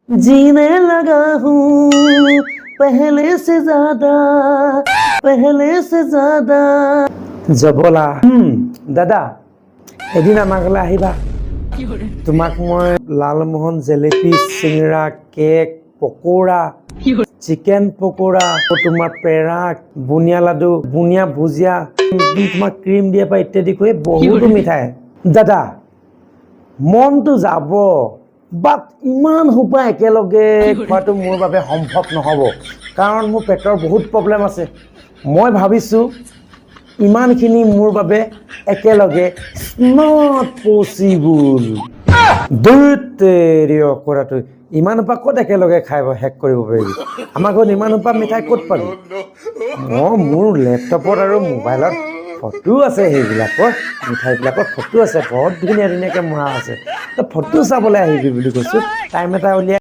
जीने लगा हूँ पहले से ज्यादा জবলা দাদা এদিন আমাৰ ঘৰলৈ আহিবা তোমাক মই লালমোহন জেলেপি চিংৰা কেক পকোৰা চিকেন পকোৰা তোমাৰ পেৰা বুনিয়া লাডু বুনিয়া ভুজিয়া তোমাক ক্ৰীম দিয়া পাই ইত্যাদি কৰি বহুতো মিঠাই দাদা মনটো যাব বাট ইমান হোপা একেলগে খোৱাটো মোৰ বাবে সম্ভৱ নহ'ব কাৰণ মোৰ পেটৰ বহুত প্ৰব্লেম আছে মই ভাবিছোঁ ইমানখিনি মোৰ বাবে একেলগে নট পচিবল দুটেৰি অকৰাটো ইমান হোপা ক'ত একেলগে খাই শেষ কৰিব পাৰিবি আমাৰ ঘৰত ইমান হোপা মিঠাই ক'ত পাবি মোৰ লেপটপত আৰু মোবাইলত ফটো আছে সেইবিলাকৰ মিঠাইবিলাকৰ ফটো আছে বহুত ধুনীয়া ধুনীয়াকৈ মৰা আছে ফটো চাবলৈ আহিবি বুলি কৈছোঁ টাইম এটা উলিয়াই